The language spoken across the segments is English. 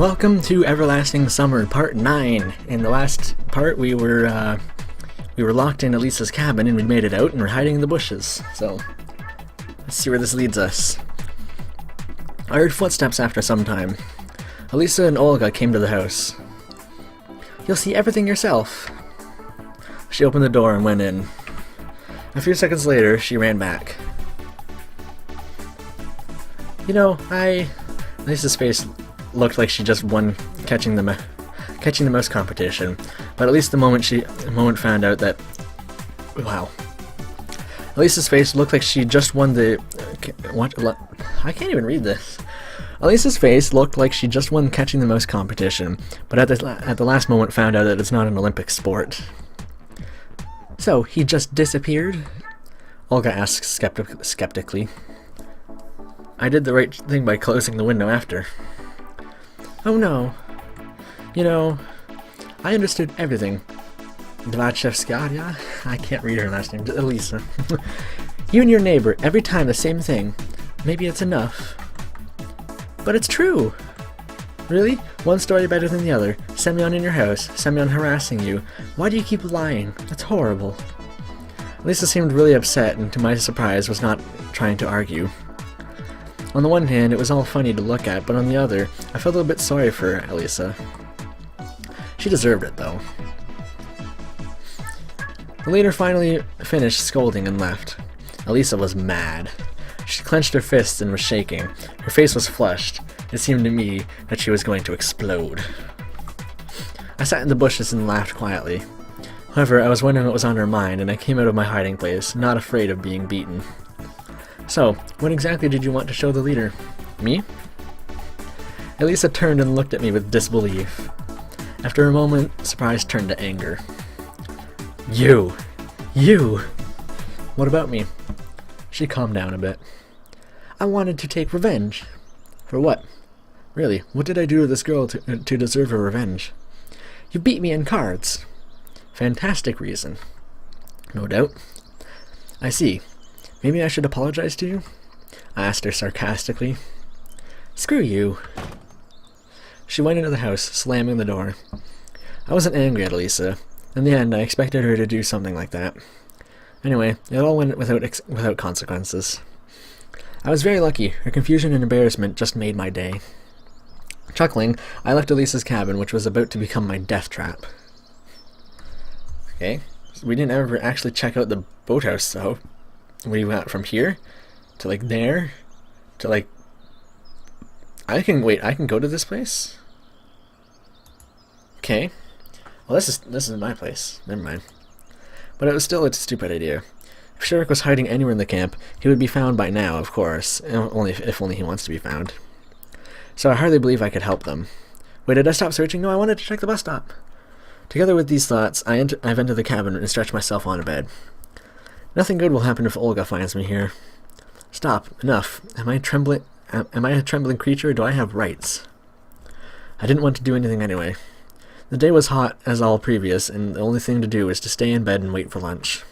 Welcome to Everlasting Summer, Part 9. In the last part, we were locked in Alisa's cabin, and we made it out, and we're hiding in the bushes. So, let's see where this leads us. I heard footsteps after some time. Alisa and Olga came to the house. "You'll see everything yourself." She opened the door and went in. A few seconds later, she ran back. You know, Alisa's face looked like she just won catching the mouse competition, but at least the moment found out that, wow. Alisa's face looked like she just won the I can't even read this. Alisa's face looked like she just won catching the mouse competition, but at the last moment found out that it's not an Olympic sport. "So, he just disappeared?" Olga asked skeptically. "I did the right thing by closing the window after." "Oh no. You know, I understood everything. Dvachevskaya? I can't read her last name. Alisa. You and your neighbor, every time the same thing. Maybe it's enough. But it's true. Really? One story better than the other. Semyon in your house. Semyon harassing you. Why do you keep lying? That's horrible." Alisa seemed really upset, and to my surprise was not trying to argue. On the one hand, it was all funny to look at, but on the other, I felt a little bit sorry for Alisa. She deserved it, though. The leader finally finished scolding and left. Alisa was mad. She clenched her fists and was shaking. Her face was flushed. It seemed to me that she was going to explode. I sat in the bushes and laughed quietly. However, I was wondering what was on her mind, and I came out of my hiding place, not afraid of being beaten. "So, what exactly did you want to show the leader?" "Me?" Alisa turned and looked at me with disbelief. After a moment, surprise turned to anger. You! What about me?" She calmed down a bit. "I wanted to take revenge." "For what? Really, what did I do to this girl to deserve a revenge?" "You beat me in cards." "Fantastic reason." "No doubt." "I see. Maybe I should apologize to you?" I asked her sarcastically. "Screw you." She went into the house, slamming the door. I wasn't angry at Alisa. In the end, I expected her to do something like that. Anyway, it all went without consequences. I was very lucky. Her confusion and embarrassment just made my day. Chuckling, I left Alisa's cabin, which was about to become my death trap. Okay, so we didn't ever actually check out the boathouse, though. We went from here to like there to like I can go to this place? Okay. Well, this is my place. Never mind. But it was still a stupid idea. If Shurik was hiding anywhere in the camp, he would be found by now, of course. If only he wants to be found. So I hardly believe I could help them. Wait, did I stop searching? No, I wanted to check the bus stop. Together with these thoughts, I've entered the cabin and stretched myself on a bed. Nothing good will happen if Olga finds me here. Stop. Enough. Am I a trembling creature, or do I have rights? I didn't want to do anything anyway. The day was hot as all previous, and the only thing to do was to stay in bed and wait for lunch.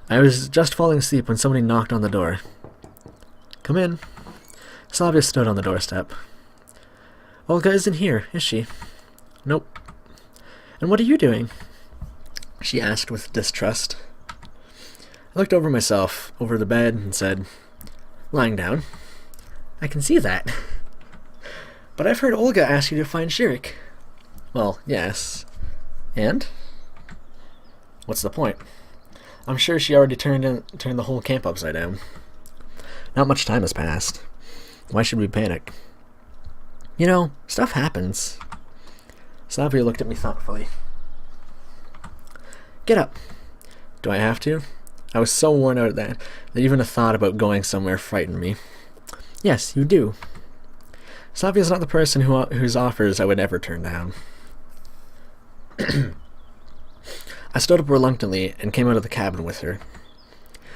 I was just falling asleep when somebody knocked on the door. "Come in." Slavia stood on the doorstep. "Olga isn't here, is she?" "Nope." "And what are you doing?" she asked with distrust. I looked over myself, over the bed, and said, "Lying down." "I can see that." "But I've heard Olga ask you to find Shurik." "Well, yes. And? What's the point? I'm sure she already turned the whole camp upside down. Not much time has passed. Why should we panic?" "You know, stuff happens." Slavia looked at me thoughtfully. "Get up." "Do I have to?" I was so worn out that even a thought about going somewhere frightened me. "Yes, you do." Slavia's not the person whose offers I would ever turn down. I stood up reluctantly and came out of the cabin with her.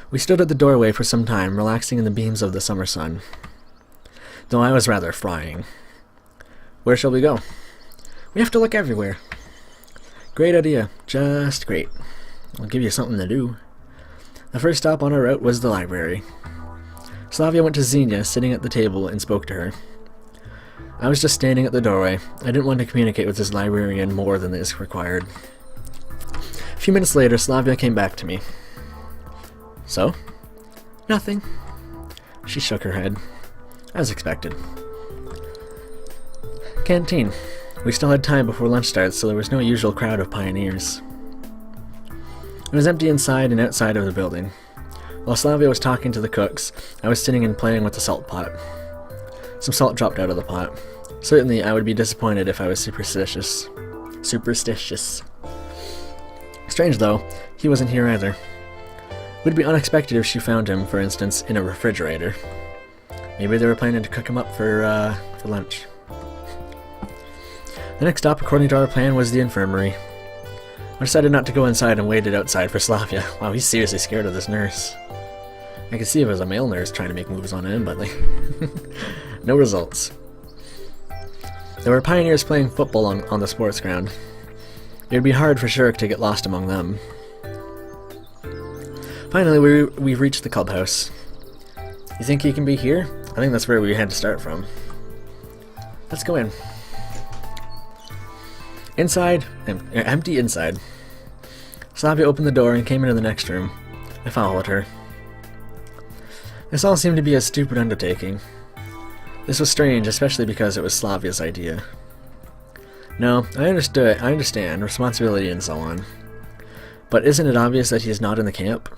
We stood at the doorway for some time, relaxing in the beams of the summer sun, though I was rather frying. "Where shall we go?" "We have to look everywhere." "Great idea. Just great. I'll give you something to do." The first stop on our route was the library. Slavia went to Xenia, sitting at the table, and spoke to her. I was just standing at the doorway. I didn't want to communicate with this librarian more than is required. A few minutes later, Slavia came back to me. So? Nothing. She shook her head. As expected. Canteen. We still had time before lunch starts, so there was no usual crowd of pioneers. It was empty inside and outside of the building. While Slavia was talking to the cooks, I was sitting and playing with the salt pot. Some salt dropped out of the pot. Certainly, I would be disappointed if I was superstitious. Strange, though, he wasn't here either. It would be unexpected if she found him, for instance, in a refrigerator. Maybe they were planning to cook him up for lunch. The next stop, according to our plan, was the infirmary. I decided not to go inside and waited outside for Slavia. Wow, he's seriously scared of this nurse. I could see if it was a male nurse trying to make moves on him, but no results. There were pioneers playing football on the sports ground. It would be hard for Shurik to get lost among them. Finally, we reached the clubhouse. You think he can be here? I think that's where we had to start from. Let's go in. Inside, empty inside. Slavia opened the door and came into the next room. I followed her. This all seemed to be a stupid undertaking. This was strange, especially because it was Slavia's idea. No, I understand, responsibility and so on. But isn't it obvious that he is not in the camp?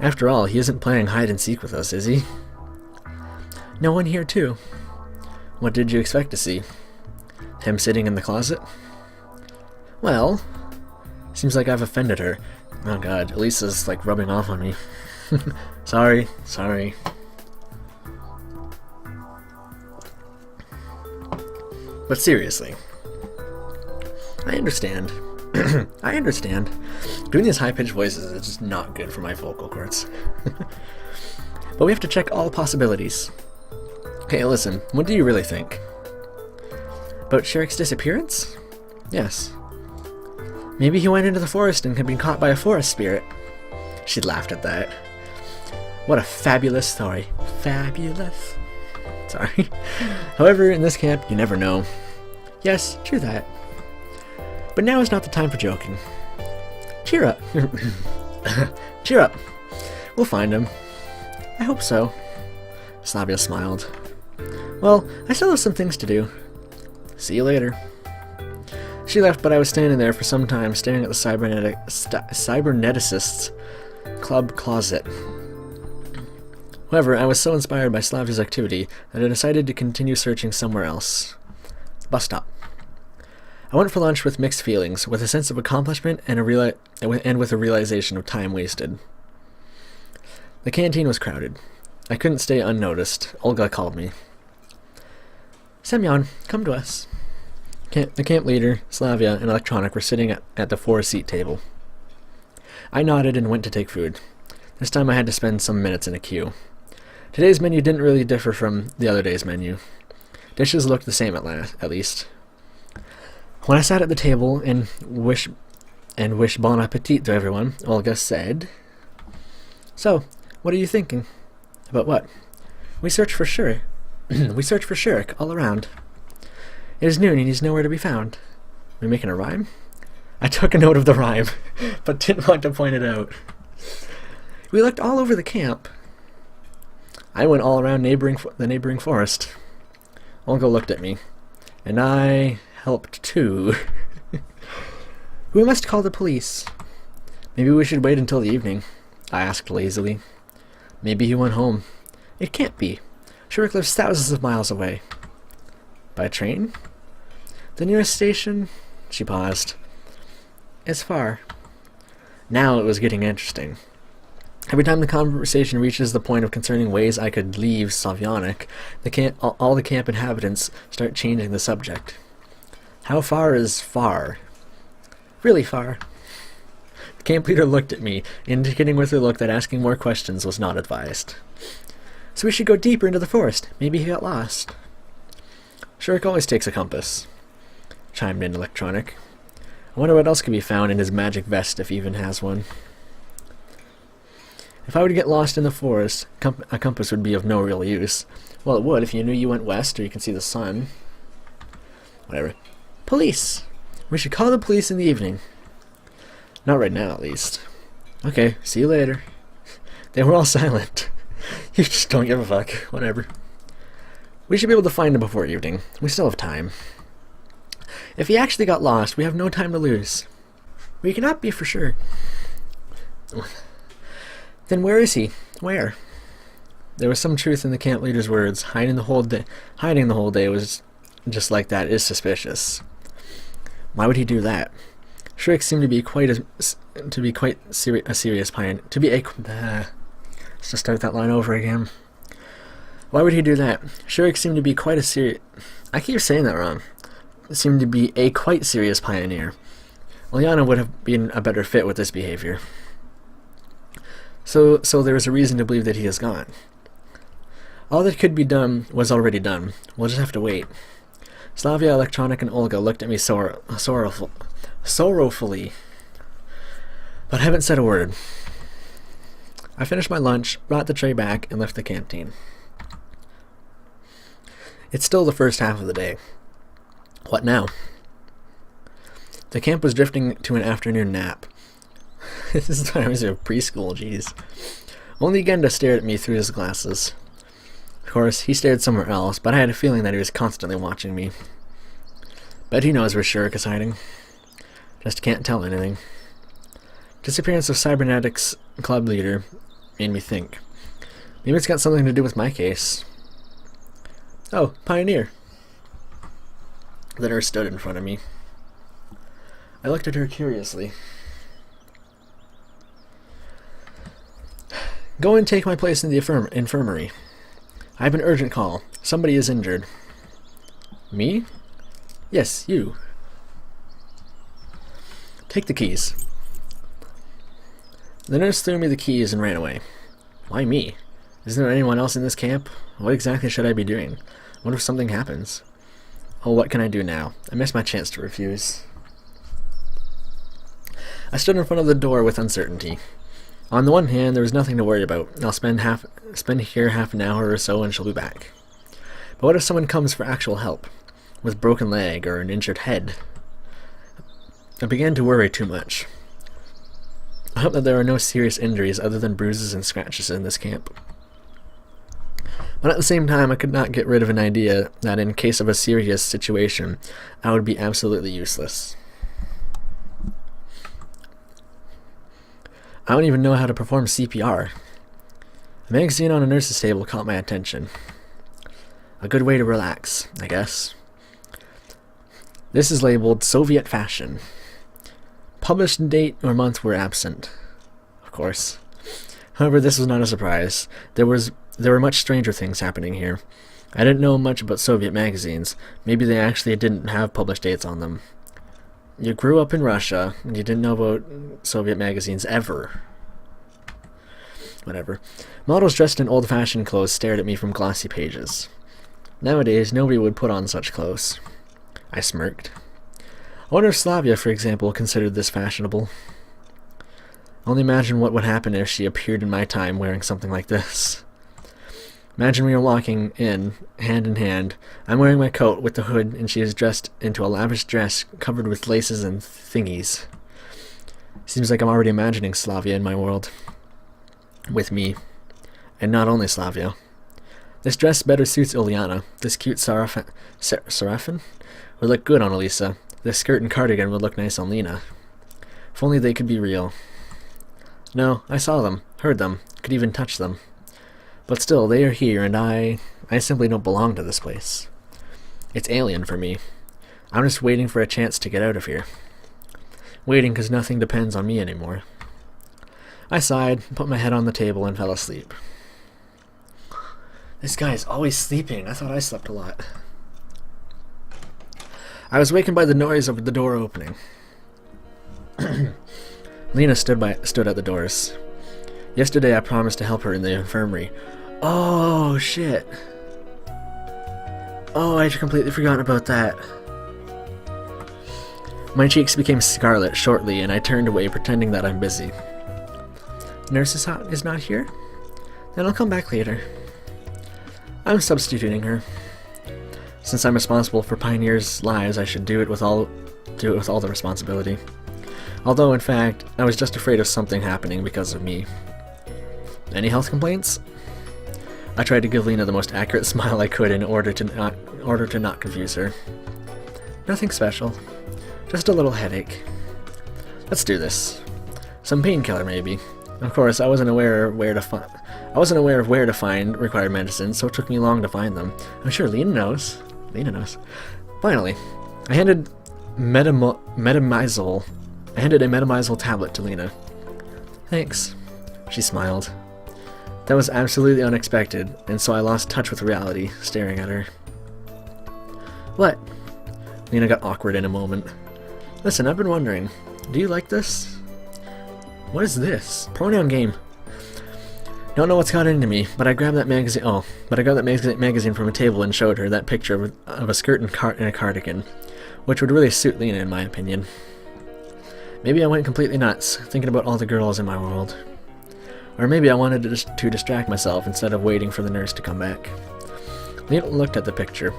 After all, he isn't playing hide-and-seek with us, is he? No one here, too. What did you expect to see? Him sitting in the closet? Well, seems like I've offended her. Oh god, Alisa's like rubbing off on me. Sorry. But seriously, I understand. I understand. Doing these high-pitched voices is just not good for my vocal cords. But we have to check all possibilities. Okay, listen, what do you really think? About Shurik's disappearance? Yes. Maybe he went into the forest and had been caught by a forest spirit. She laughed at that. What a fabulous story. Fabulous. Sorry. However, in this camp, you never know. Yes, true that. But now is not the time for joking. Cheer up. Cheer up. We'll find him. I hope so. Slavia smiled. Well, I still have some things to do. See you later. She left, but I was standing there for some time, staring at the cyberneticist's club closet. However, I was so inspired by Slavia's activity that I decided to continue searching somewhere else. Bus stop. I went for lunch with mixed feelings, with a sense of accomplishment and with a realization of time wasted. The canteen was crowded. I couldn't stay unnoticed. Olga called me. Semyon, come to us. The camp leader, Slavia, and Electronic were sitting at the 4-seat table. I nodded and went to take food. This time I had to spend some minutes in a queue. Today's menu didn't really differ from the other day's menu. Dishes looked the same at least. When I sat at the table and wished bon appetit to everyone, Olga said, So, what are you thinking? About what? We search for Shurik. We search for Shurik all around. It is noon and he's nowhere to be found. Are we making a rhyme? I took a note of the rhyme, but didn't want to point it out. We looked all over the camp. I went all around the neighboring forest. Olga looked at me, and I helped too. We must call the police. Maybe we should wait until the evening, I asked lazily. Maybe he went home. It can't be. Shurik lives thousands of miles away. By train? The nearest station? She paused. It's far. Now it was getting interesting. Every time the conversation reaches the point of concerning ways I could leave Slavyanik, all the camp inhabitants start changing the subject. How far is far? Really far. The camp leader looked at me, indicating with her look that asking more questions was not advised. So we should go deeper into the forest. Maybe he got lost. Shurik always takes a compass, chimed in Electronic. I wonder what else could be found in his magic vest if he even has one. If I were to get lost in the forest, a compass would be of no real use. Well, it would if you knew you went west or you can see the sun. Whatever. Police! We should call the police in the evening. Not right now, at least. Okay, see you later. They were all silent. You just don't give a fuck. Whatever. We should be able to find him before evening. We still have time. If he actually got lost, we have no time to lose. We cannot be for sure. Then where is he? Where? There was some truth in the camp leader's words. Hiding the whole day was just like that is suspicious. Why would he do that? Shurik seemed to be a serious pioneer. Let's just start that line over again. Why would he do that? Shurik seemed to be quite a serious... I keep saying that wrong. Seemed to be a quite serious pioneer. Liana would have been a better fit with this behavior. So there is a reason to believe that he is gone. All that could be done was already done. We'll just have to wait. Slavia, Electronic, and Olga looked at me sorrowfully, but haven't said a word. I finished my lunch, brought the tray back, and left the canteen. It's still the first half of the day. What now? The camp was drifting to an afternoon nap. This is when I was in preschool, jeez. Only Genda stared at me through his glasses. Of course, he stared somewhere else, but I had a feeling that he was constantly watching me. Bet he knows where Shurik is hiding. Just can't tell anything. Disappearance of Cybernetics club leader made me think. Maybe it's got something to do with my case. Oh, Pioneer. The nurse stood in front of me. I looked at her curiously. Go and take my place in the infirmary. I have an urgent call. Somebody is injured. Me? Yes, you. Take the keys. The nurse threw me the keys and ran away. Why me? Isn't there anyone else in this camp? What exactly should I be doing? What if something happens? Oh, what can I do now? I missed my chance to refuse. I stood in front of the door with uncertainty. On the one hand, there was nothing to worry about. I'll spend here half an hour or so and she'll be back. But what if someone comes for actual help? With broken leg or an injured head? I began to worry too much. I hope that there are no serious injuries other than bruises and scratches in this camp. But at the same time, I could not get rid of an idea that in case of a serious situation, I would be absolutely useless. I don't even know how to perform CPR. A magazine on a nurse's table caught my attention. A good way to relax, I guess. This is labeled Soviet Fashion. Published date or month were absent. Of course. However, this was not a surprise. There were much stranger things happening here. I didn't know much about Soviet magazines. Maybe they actually didn't have published dates on them. You grew up in Russia, and you didn't know about Soviet magazines ever. Whatever. Models dressed in old-fashioned clothes stared at me from glossy pages. Nowadays, nobody would put on such clothes. I smirked. I wonder if Slavia, for example, considered this fashionable. Only imagine what would happen if she appeared in my time wearing something like this. Imagine we are walking in hand. I'm wearing my coat with the hood, and she is dressed into a lavish dress covered with laces and thingies. Seems like I'm already imagining Slavia in my world. With me. And not only Slavia. This dress better suits Ilyana. This cute Seraphin would look good on Alisa. This skirt and cardigan would look nice on Lena. If only they could be real. No, I saw them, heard them, could even touch them. But still, they are here, and I simply don't belong to this place. It's alien for me. I'm just waiting for a chance to get out of here. Waiting because nothing depends on me anymore. I sighed, put my head on the table, and fell asleep. This guy is always sleeping. I thought I slept a lot. I was wakened by the noise of the door opening. Lena stood at the doors. Yesterday I promised to help her in the infirmary. Oh, shit. Oh, I had completely forgotten about that. My cheeks became scarlet shortly, and I turned away, pretending that I'm busy. Nurse is not here? Then I'll come back later. I'm substituting her. Since I'm responsible for pioneers' lives, I should do it with all the responsibility. Although, in fact, I was just afraid of something happening because of me. Any health complaints? I tried to give Lena the most accurate smile I could in order to not confuse her. Nothing special. Just a little headache. Let's do this. Some painkiller, maybe. Of course, I wasn't aware of where to find required medicine, so it took me long to find them. I'm sure Lena knows. Finally, I handed a metamizole tablet to Lena. Thanks. She smiled. That was absolutely unexpected, and so I lost touch with reality, staring at her. What? Lena got awkward in a moment. Listen, I've been wondering, do you like this? What is this? Pronoun game. Don't know what's got into me, but I grabbed that magazine. Oh, but I got that magazine from a table and showed her that picture of a skirt and a cardigan, which would really suit Lena, in my opinion. Maybe I went completely nuts, thinking about all the girls in my world. Or maybe I wanted to distract myself instead of waiting for the nurse to come back. Lena looked at the picture.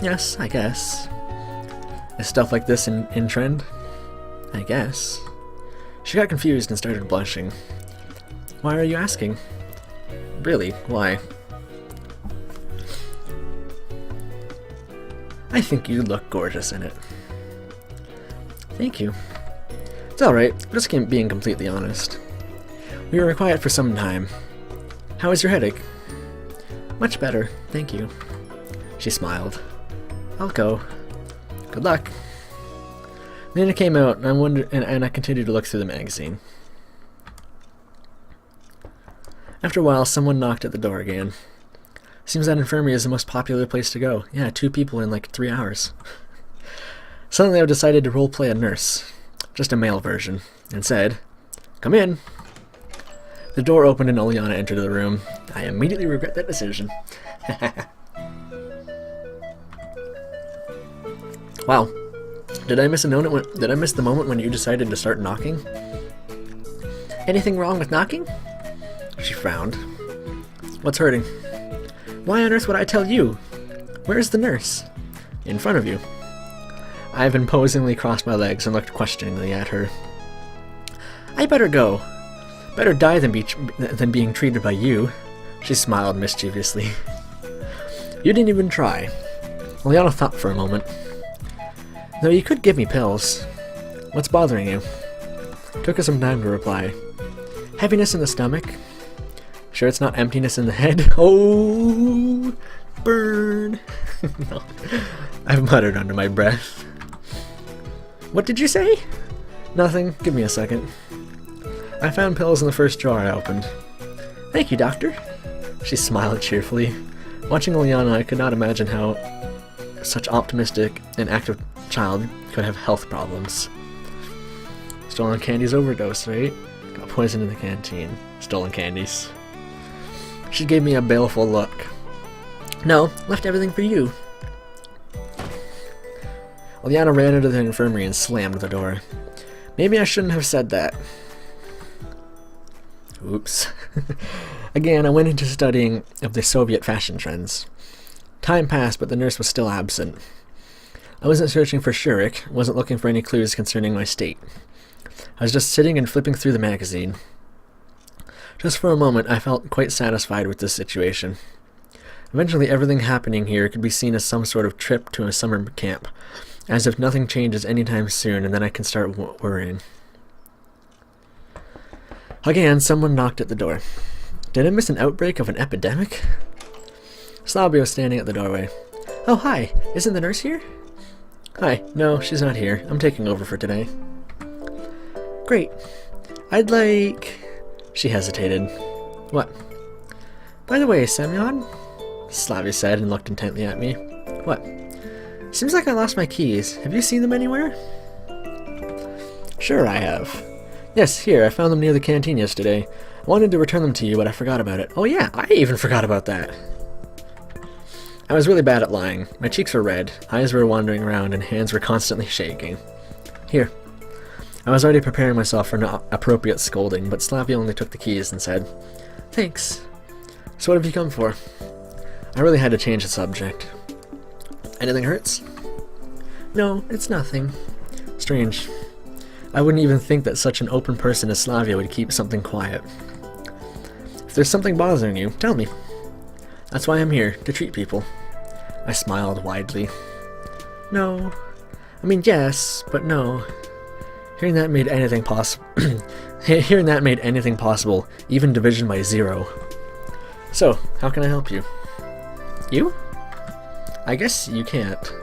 Yes, I guess. Is stuff like this in trend? I guess. She got confused and started blushing. Why are you asking? Really, why? I think you look gorgeous in it. Thank you. It's alright, I'm just being completely honest. We were quiet for some time. How is your headache? Much better, thank you. She smiled. I'll go. Good luck. Lena came out, and I continued to look through the magazine. After a while, someone knocked at the door again. Seems that infirmary is the most popular place to go. Yeah, 2 people in like 3 hours. Suddenly I decided to roleplay a nurse, just a male version, and said, "Come in." The door opened and Oleana entered the room. I immediately regret that decision. Wow. Did I miss the moment when you decided to start knocking? Anything wrong with knocking? She frowned. What's hurting? Why on earth would I tell you? Where's the nurse? In front of you. I imposingly crossed my legs and looked questioningly at her. I better go. Better die than being treated by you. She smiled mischievously. You didn't even try. Oleana thought for a moment. Though you could give me pills. What's bothering you? Took her some time to reply. Heaviness in the stomach. Sure it's not emptiness in the head? Oh, burn. No. I've muttered under my breath. What did you say? Nothing. Give me a second. I found pills in the first drawer I opened. Thank you, doctor. She smiled cheerfully. Watching Oleana, I could not imagine how such optimistic and active child could have health problems. Stolen candies overdose, right? Got poison in the canteen. Stolen candies. She gave me a baleful look. No, left everything for you. Oleana ran into the infirmary and slammed the door. Maybe I shouldn't have said that. Oops. Again, I went into studying of the Soviet fashion trends. Time passed, but the nurse was still absent. I wasn't searching for Shurik, wasn't looking for any clues concerning my state. I was just sitting and flipping through the magazine. Just for a moment, I felt quite satisfied with this situation. Eventually, everything happening here could be seen as some sort of trip to a summer camp, as if nothing changes anytime soon, and then I can start worrying. Again, someone knocked at the door. Did I miss an outbreak of an epidemic? Slobby was standing at the doorway. Oh, hi. Isn't the nurse here? Hi. No, she's not here. I'm taking over for today. Great. I'd like... She hesitated. What? By the way, Semyon? Slavy said and looked intently at me. What? Seems like I lost my keys. Have you seen them anywhere? Sure I have. Yes, here, I found them near the canteen yesterday. I wanted to return them to you, but I forgot about it. Oh yeah, I even forgot about that. I was really bad at lying. My cheeks were red, eyes were wandering around, and hands were constantly shaking. Here. I was already preparing myself for an appropriate scolding, but Slavia only took the keys and said, "Thanks. So what have you come for?" I really had to change the subject. "Anything hurts?" "No, it's nothing." Strange. I wouldn't even think that such an open person as Slavia would keep something quiet. "If there's something bothering you, tell me. That's why I'm here, to treat people." I smiled widely. "No. I mean, yes, but no." Hearing that made anything possible. Hearing that made anything possible, even division by 0. "So, how can I help you?" "You? I guess you can't."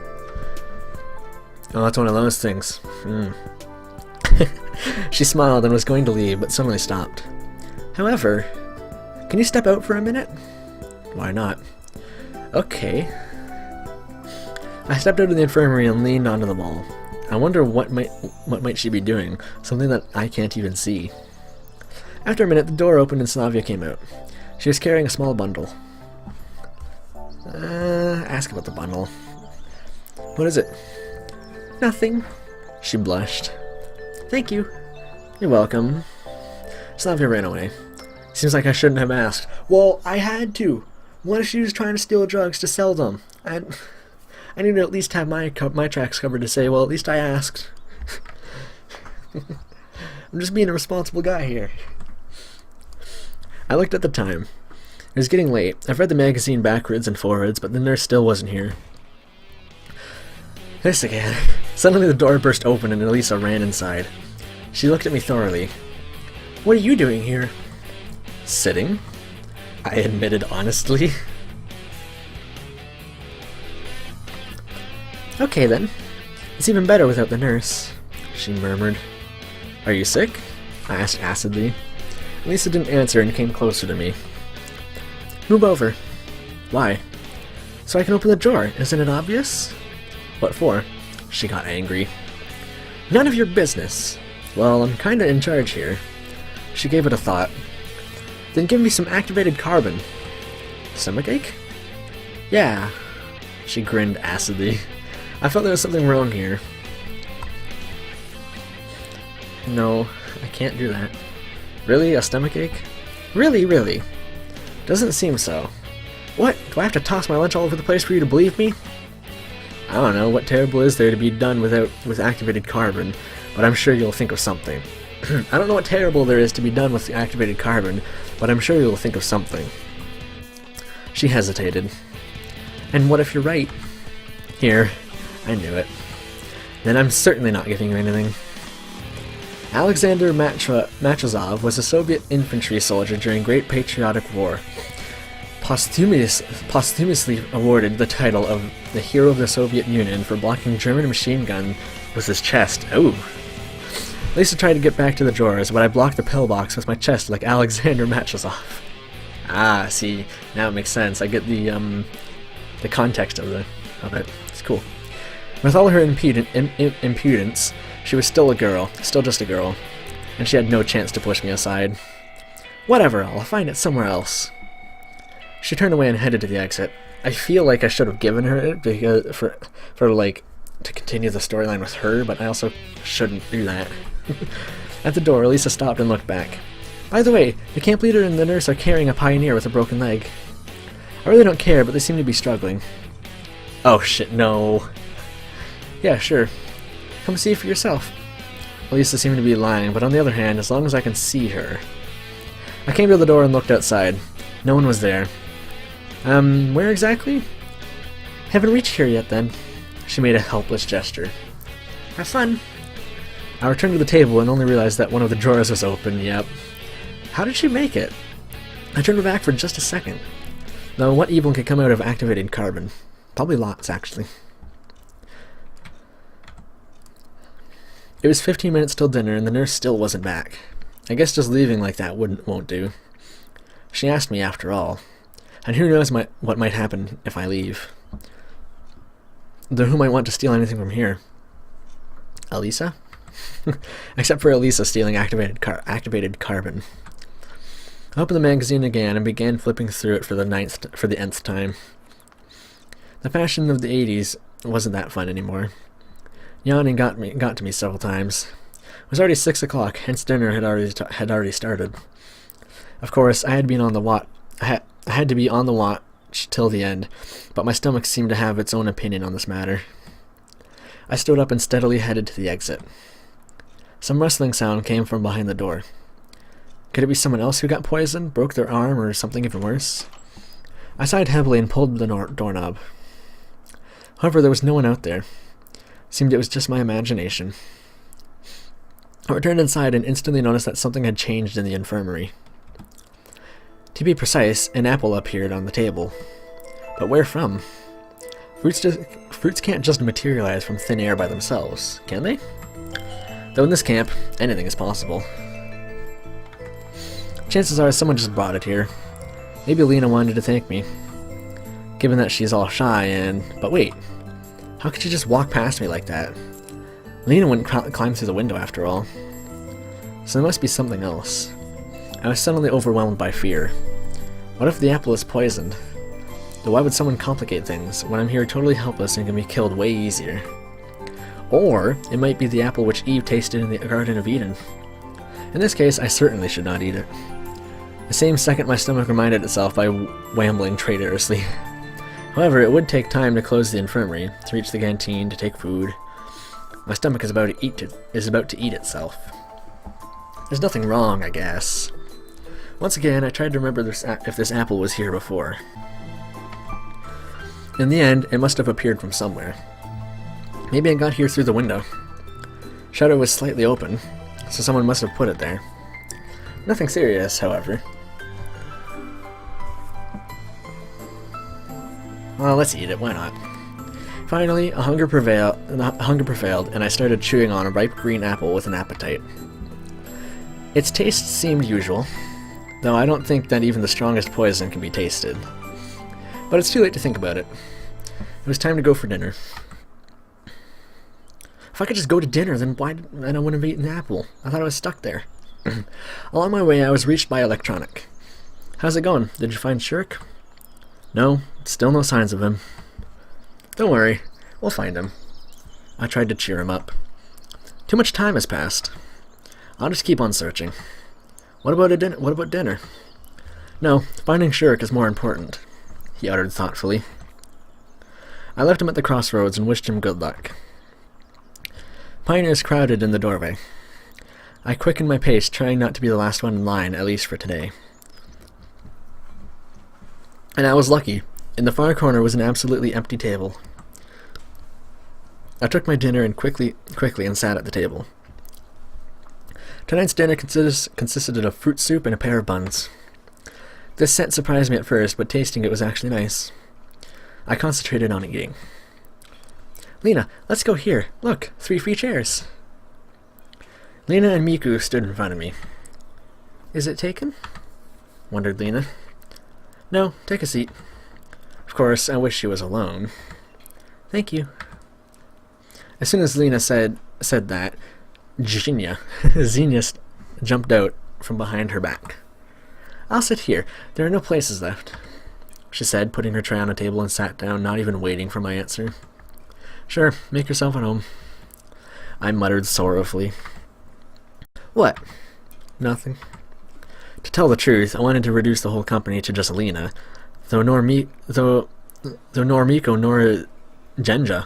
"Oh, that's one of those things." She smiled and was going to leave, but suddenly stopped. "However, can you step out for a minute?" "Why not?" "Okay." I stepped out of the infirmary and leaned onto the wall. I wonder what might she be doing, something that I can't even see. After a minute, the door opened and Slavia came out. She was carrying a small bundle. Ask about the bundle. "What is it?" "Nothing." She blushed. "Thank you." "You're welcome." Slavia ran away. Seems like I shouldn't have asked. Well, I had to. What if she was trying to steal drugs to sell them? I need to at least have my tracks covered to say, well, at least I asked. I'm just being a responsible guy here. I looked at the time. It was getting late. I've read the magazine backwards and forwards, but the nurse still wasn't here. This again. Suddenly the door burst open and Alisa ran inside. She looked at me thoroughly. "What are you doing here?" "Sitting," I admitted honestly. "Okay then. It's even better without the nurse," she murmured. "Are you sick?" I asked acidly. Alisa didn't answer and came closer to me. "Move over." "Why?" "So I can open the drawer. Isn't it obvious?" "What for?" She got angry. "None of your business." "Well, I'm kinda in charge here." She gave it a thought. "Then give me some activated carbon." "Stomachache?" "Yeah." She grinned acidly. I felt there was something wrong here. "No, I can't do that." "Really? A stomachache?" Really? "Doesn't seem so." "What? Do I have to toss my lunch all over the place for you to believe me?" "I don't know, what terrible is there to be done with activated carbon, but I'm sure you'll think of something." "I don't know what terrible there is to be done with activated carbon, but I'm sure you'll think of something." She hesitated. "And what if you're right?" "Here. I knew it." "Then I'm certainly not giving you anything." Alexander Machazov was a Soviet infantry soldier during Great Patriotic War. Posthumously awarded the title of the Hero of the Soviet Union for blocking German machine gun with his chest. Ooh. Lisa tried to get back to the drawers, but I blocked the pillbox with my chest like Alexander Machazov. Ah, see, now it makes sense. I get the context of it. It's cool. With all her impudence, she was still just a girl, and she had no chance to push me aside. "Whatever, I'll find it somewhere else." She turned away and headed to the exit. I feel like I should have given her it because to continue the storyline with her, but I also shouldn't do that. At the door, Alisa stopped and looked back. "By the way, the camp leader and the nurse are carrying a pioneer with a broken leg. I really don't care, but they seem to be struggling." "Oh shit, no." "Yeah, sure. Come see for yourself." Alisa seemed to be lying, but on the other hand, as long as I can see her. I came to the door and looked outside. No one was there. Where exactly?" "Haven't reached here yet, then." She made a helpless gesture. "Have fun." I returned to the table and only realized that one of the drawers was open. Yep. How did she make it? I turned back for just a second. Though what evil could come out of activated carbon? Probably lots, actually. It was 15 minutes till dinner and the nurse still wasn't back. I guess just leaving like that won't do. She asked me after all. And who knows what might happen if I leave. Though who might want to steal anything from here? Alisa? Except for Alisa stealing activated carbon. I opened the magazine again and began flipping through it for the nth time. The fashion of the 80s wasn't that fun anymore. Yawning got to me several times. It was already 6 o'clock, hence dinner had already started. Of course, I had been on the watch. I had to be on the watch till the end, but my stomach seemed to have its own opinion on this matter. I stood up and steadily headed to the exit. Some rustling sound came from behind the door. Could it be someone else who got poisoned, broke their arm, or something even worse? I sighed heavily and pulled the doorknob. However, there was no one out there. Seemed it was just my imagination. I returned inside and instantly noticed that something had changed in the infirmary. To be precise, an apple appeared on the table. But where from? Fruits can't just materialize from thin air by themselves, can they? Though in this camp, anything is possible. Chances are someone just brought it here. Maybe Lena wanted to thank me. Given that she's all shy and... But wait, how could she just walk past me like that? Lena wouldn't climb through the window after all. So there must be something else. I was suddenly overwhelmed by fear. What if the apple is poisoned? Though why would someone complicate things when I'm here totally helpless and can be killed way easier? Or it might be the apple which Eve tasted in the Garden of Eden. In this case, I certainly should not eat it. The same second my stomach reminded itself by wambling traitorously. However, it would take time to close the infirmary, to reach the canteen, to take food. My stomach is about to eat itself. There's nothing wrong, I guess. Once again, I tried to remember if this apple was here before. In the end, it must have appeared from somewhere. Maybe it got here through the window. Shutter was slightly open, so someone must have put it there. Nothing serious, however. Well, let's eat it, why not? Finally, hunger prevailed, and I started chewing on a ripe green apple with an appetite. Its taste seemed usual, though I don't think that even the strongest poison can be tasted. But it's too late to think about it. It was time to go for dinner. If I could just go to dinner, then I wouldn't have eaten the apple. I thought I was stuck there. Along my way, I was reached by electronic. How's it going? Did you find Shurik? No, still no signs of him. Don't worry, we'll find him. I tried to cheer him up. Too much time has passed. I'll just keep on searching. What about dinner? No, finding Shurik is more important, he uttered thoughtfully. I left him at the crossroads and wished him good luck. Pioneers crowded in the doorway. I quickened my pace, trying not to be the last one in line, at least for today. And I was lucky. In the far corner was an absolutely empty table. I took my dinner and quickly and sat at the table. Tonight's dinner consisted of fruit soup and a pair of buns. This scent surprised me at first, but tasting it was actually nice. I concentrated on eating. Lena, let's go here. Look, 3 free chairs. Lena and Miku stood in front of me. Is it taken? Wondered Lena. No, take a seat. Of course, I wish she was alone. Thank you. As soon as Lena said that, Xenia jumped out from behind her back. I'll sit here. There are no places left, she said, putting her tray on a table and sat down, not even waiting for my answer. Sure, make yourself at home. I muttered sorrowfully. What? Nothing. To tell the truth, I wanted to reduce the whole company to just Lena, though nor Miko nor Genja,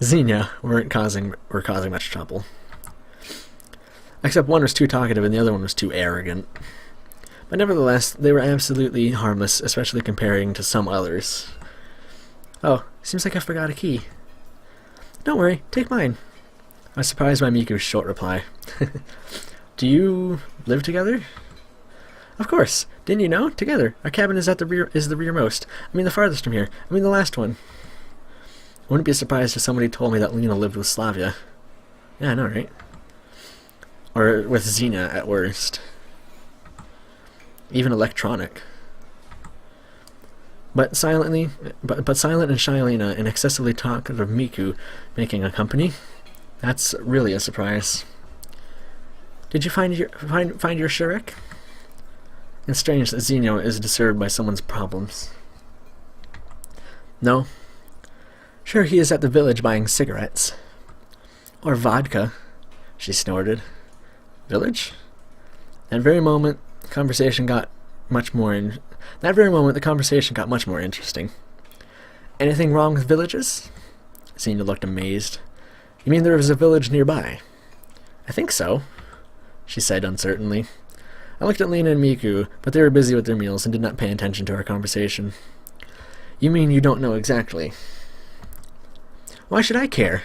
Xenia were causing much trouble. Except one was too talkative and the other one was too arrogant. But nevertheless, they were absolutely harmless, especially comparing to some others. Oh, seems like I forgot a key. Don't worry, take mine. I was surprised by Miku's short reply. Do you live together? Of course. Didn't you know? Together. Our cabin is the rearmost. I mean the farthest from here. I mean the last one. I wouldn't be surprised if somebody told me that Lena lived with Slavia. Yeah, I know, right? Or with Xenia at worst. Even electronic. But silent and shy Lena and excessively talkative Miku making a company? That's really a surprise. Did you find your Shurik? It's strange that Xenia is disturbed by someone's problems. No. Sure, he is at the village buying cigarettes. Or vodka. she snorted. Village? That very moment, the conversation got much more interesting. Anything wrong with villages? Semyon looked amazed. You mean there was a village nearby? I think so, she said uncertainly. I looked at Lena and Miku, but they were busy with their meals and did not pay attention to our conversation. You mean you don't know exactly? Why should I care?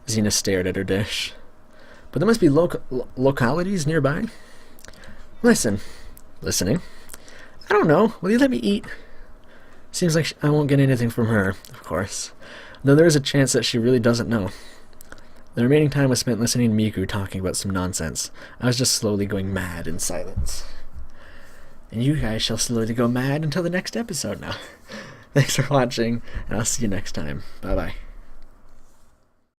Xena stared at her dish. But there must be localities nearby? Listen. Listening? I don't know. Will you let me eat? Seems like I won't get anything from her, of course. Though there is a chance that she really doesn't know. The remaining time was spent listening to Miku talking about some nonsense. I was just slowly going mad in silence. And you guys shall slowly go mad until the next episode now. Thanks for watching, and I'll see you next time. Bye-bye.